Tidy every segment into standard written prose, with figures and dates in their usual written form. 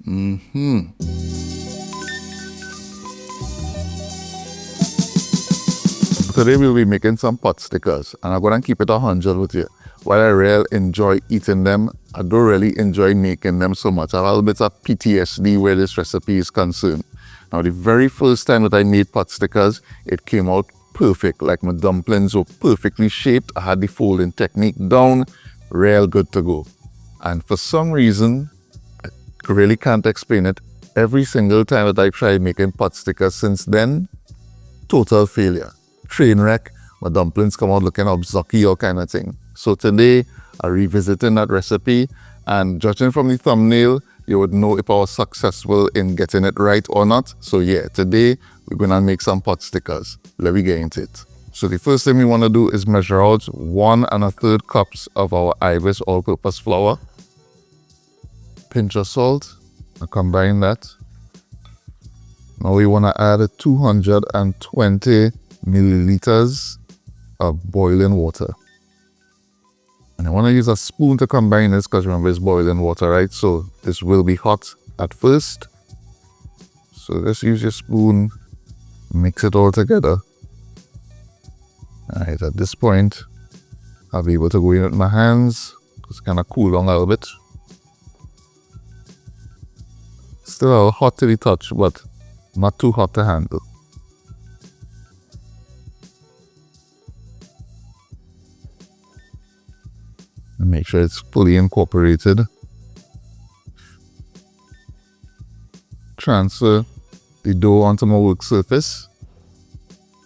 Today we'll be making some pot stickers, and I'm going to keep it 100 with you. While I really enjoy eating them, I don't really enjoy making them so much. I have a little bit of PTSD where this recipe is concerned. Now, the very first time that I made pot stickers, it came out perfect. Like my dumplings were perfectly shaped. I had the folding technique down, real good to go. And for some reason, I really can't explain it. Every single time that I tried making pot stickers since then, total failure. Train wreck, my dumplings come out looking obzucky or kind of thing. So today, I'm revisiting that recipe, and judging from the thumbnail, you would know if I was successful in getting it right or not. So yeah, today, we're gonna make some pot stickers. Let me get into it. So the first thing we wanna do is measure out 1 1/3 cups of our Ibis all-purpose flour. Pinch of salt, and combine that. Now we wanna add 220 milliliters of boiling water. And I want to use a spoon to combine this because remember it's boiling water, right? So this will be hot at first. So just use your spoon, mix it all together. Alright, at this point, I'll be able to go in with my hands. Just kind of cool down a little bit. Still a little hot to the touch, but not too hot to handle. And make sure it's fully incorporated. Transfer the dough onto my work surface.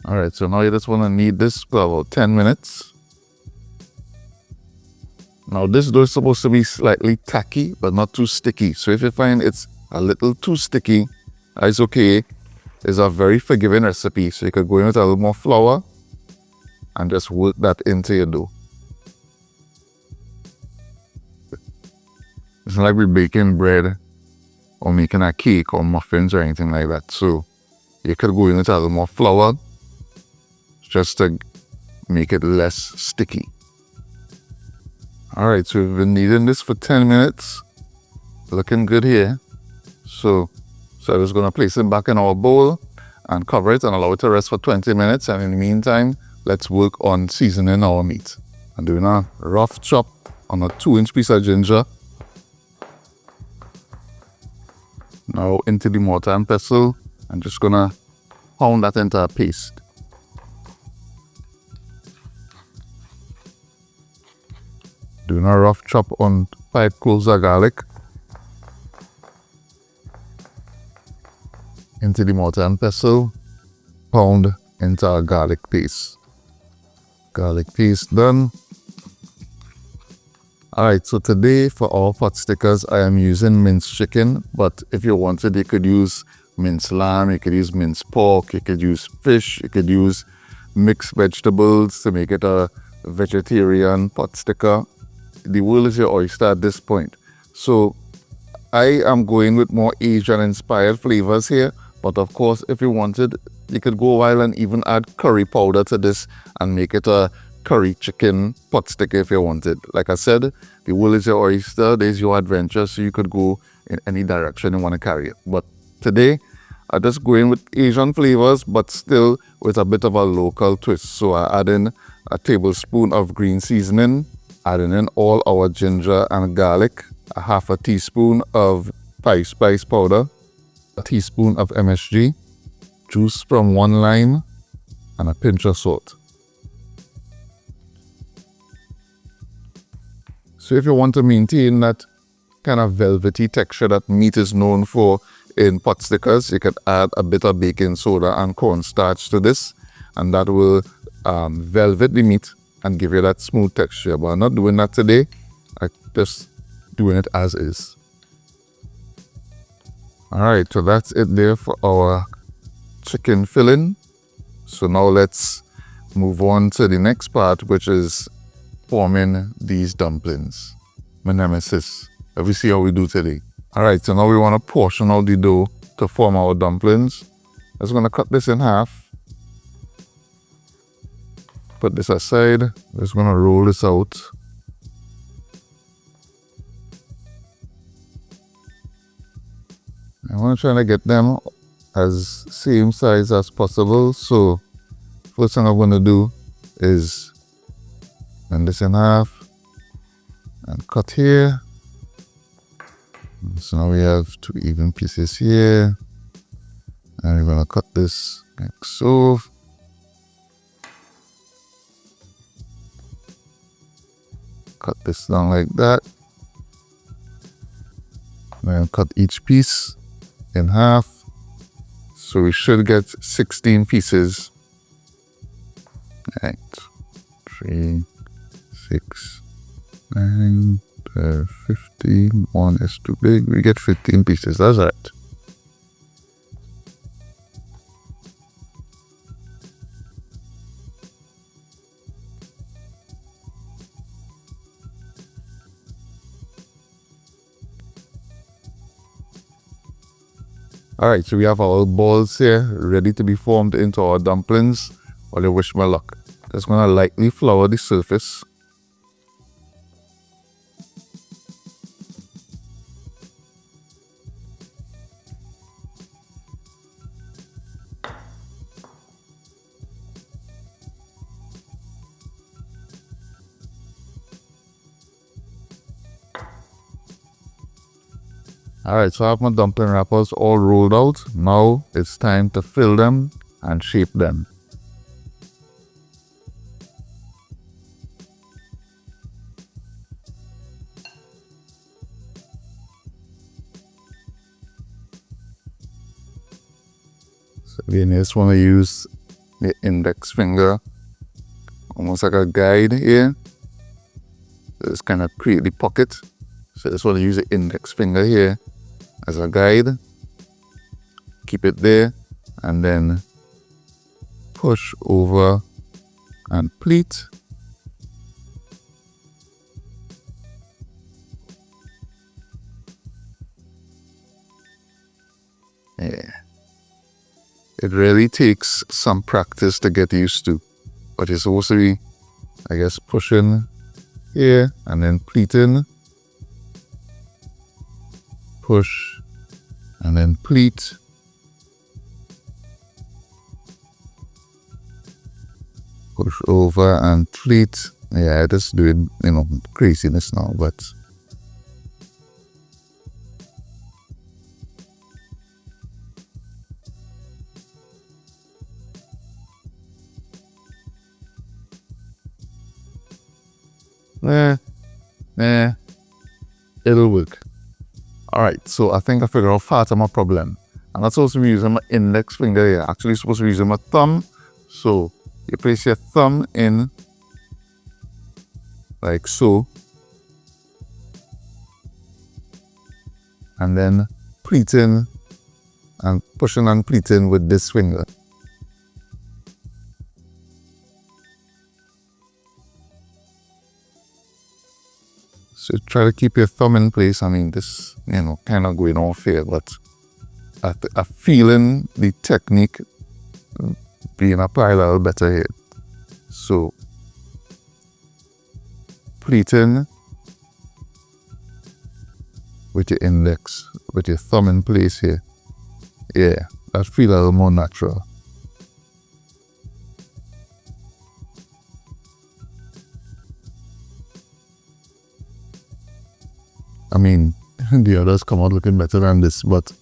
Alright, so now you just want to knead this for about 10 minutes. Now this dough is supposed to be slightly tacky, but not too sticky. So if you find it's a little too sticky, it's okay. It's a very forgiving recipe, so you could go in with a little more flour and just work that into your dough. It's not like we're baking bread or making a cake or muffins or anything like that. So you could go in with a little more flour just to make it less sticky. Alright, so we've been kneading this for 10 minutes. Looking good here. So I'm just going to place it back in our bowl and cover it and allow it to rest for 20 minutes. And in the meantime, let's work on seasoning our meat. I'm doing a rough chop on a 2-inch piece of ginger. Now into the mortar and pestle, I'm just gonna pound that into a paste. Doing a rough chop on 5 cloves of garlic. Into the mortar and pestle, pound into our garlic paste. Garlic paste done. Alright, so today for our pot stickers, I am using minced chicken, but if you wanted, you could use minced lamb, you could use minced pork, you could use fish, you could use mixed vegetables to make it a vegetarian pot sticker. The world is your oyster at this point. So I am going with more Asian inspired flavors here, but of course, if you wanted, you could go wild and even add curry powder to this and make it a curry chicken pot sticker if you wanted. Like I said, the world is your oyster, there's your adventure, so you could go in any direction you want to carry it. But today, I just go in with Asian flavors, but still with a bit of a local twist. So I add in a tablespoon of green seasoning, adding in all our ginger and garlic, a half a teaspoon of Thai spice powder, a teaspoon of MSG, juice from 1 lime, and a pinch of salt. So if you want to maintain that kind of velvety texture that meat is known for in pot stickers, you could add a bit of baking soda and cornstarch to this, and that will velvet the meat and give you that smooth texture. But I'm not doing that today. I'm just doing it as is. Alright, so that's it there for our chicken filling. So now let's move on to the next part, which is forming these dumplings. My nemesis. Let me see how we do today. Alright, so now we want to portion out the dough to form our dumplings. I'm just going to cut this in half. Put this aside. Just going to roll this out. I want to try to get them as same size as possible. So first thing I'm going to do is bend this in half and cut here. So now we have two even pieces here, and we're going to cut this like so. Cut this down like that. Then cut each piece in half. So we should get 16 pieces. Right. 3, 6, 9, 12, 15. 1 is too big. We get 15 pieces. That's right. Alright, so we have our balls here ready to be formed into our dumplings. Well, you wish me luck. Just gonna lightly flour the surface. Alright, so I have my dumpling wrappers all rolled out. Now it's time to fill them and shape them. So again, you just want to use the index finger almost like a guide here. So just kind of create the pocket. So just want to use the index finger here as a guide. Keep it there and then push over and pleat. Yeah. It really takes some practice to get used to, but you're supposed to be, I guess, pushing here and then pleating. Push and then pleat. Push over and pleat. Yeah, I just do it, craziness now, but it'll work. Alright, so I think I figured out part of my problem. I'm not supposed to be using my index finger here. Actually supposed to be using my thumb. So you place your thumb in like so. And then pleating and pushing and pleating with this finger. So try to keep your thumb in place. I mean, this, kind of going off here, but I'm feeling the technique being applied a little better here. So, pleating with your index, with your thumb in place here. Yeah, that feels a little more natural. I mean, the others come out looking better than this, but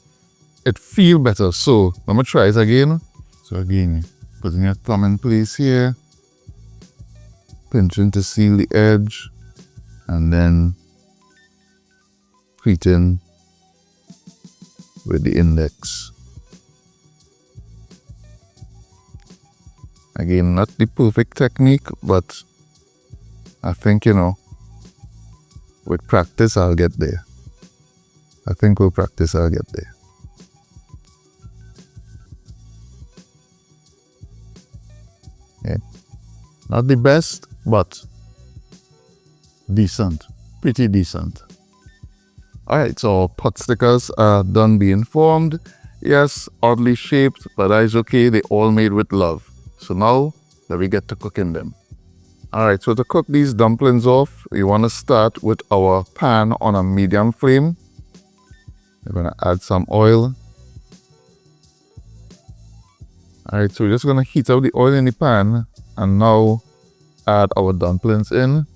it feels better. So let me try it again. So again, putting your thumb in place here, pinching to seal the edge, and then pleating with the index. Again, not the perfect technique, but I think, with practice, I'll get there. I think with practice, I'll get there. Yeah. Not the best, but decent. Pretty decent. Alright, so pot stickers are done being formed. Yes, oddly shaped, but that is okay. They all made with love. So now, let me get to cooking them. Alright, so to cook these dumplings off, we want to start with our pan on a medium flame. We're going to add some oil Alright, so we're just gonna heat up the oil in the pan and now add our dumplings in.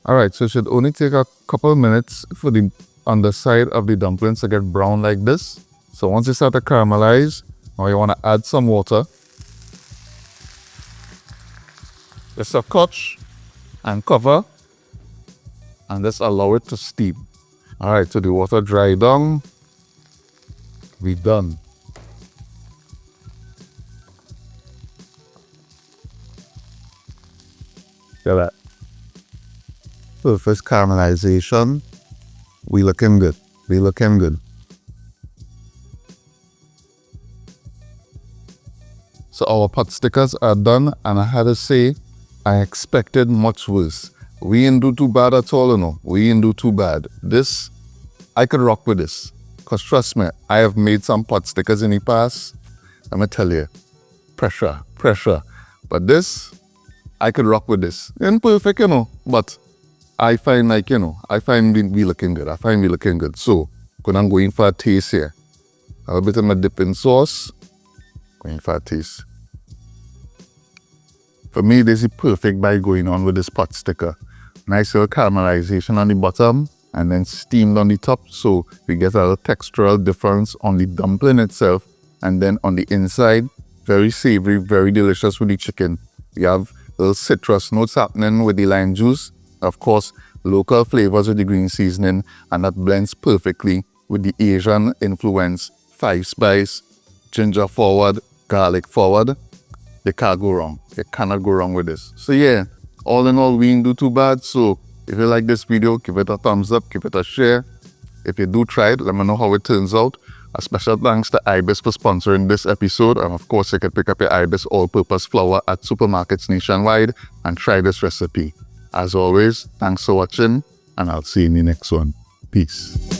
Alright, so it should only take a couple of minutes for the underside of the dumplings to get brown like this. So once they start to caramelize, now you want to add some water. Just a touch and cover and just allow it to steam. Alright, so the water dry down. We done. Look at that. Perfect caramelization. We looking good. We looking good. So our pot stickers are done, and I had to say, I expected much worse. We didn't do too bad at all, you know. We didn't do too bad. This, I could rock with this. Because trust me, I have made some pot stickers in the past. I'm going to tell you, pressure. But this, I could rock with this. Ain't perfect, you know, but I find we looking good. I find we looking good. So, I'm going for a taste here. A little bit of my dipping sauce. Going for a taste. For me, this is perfect by going on with this pot sticker. Nice little caramelization on the bottom and then steamed on the top. So we get a little textural difference on the dumpling itself. And then on the inside, very savory, very delicious with the chicken. We have little citrus notes happening with the lime juice. Of course, local flavors with the green seasoning. And that blends perfectly with the Asian influence, 5 spice, ginger forward, garlic forward. You can't go wrong. You cannot go wrong with this. So yeah, all in all, we didn't do too bad. So if you like this video, give it a thumbs up, give it a share. If you do try it, let me know how it turns out. A special thanks to Ibis for sponsoring this episode. And of course, you can pick up your Ibis all-purpose flour at supermarkets nationwide and try this recipe. As always, thanks for watching, and I'll see you in the next one. Peace.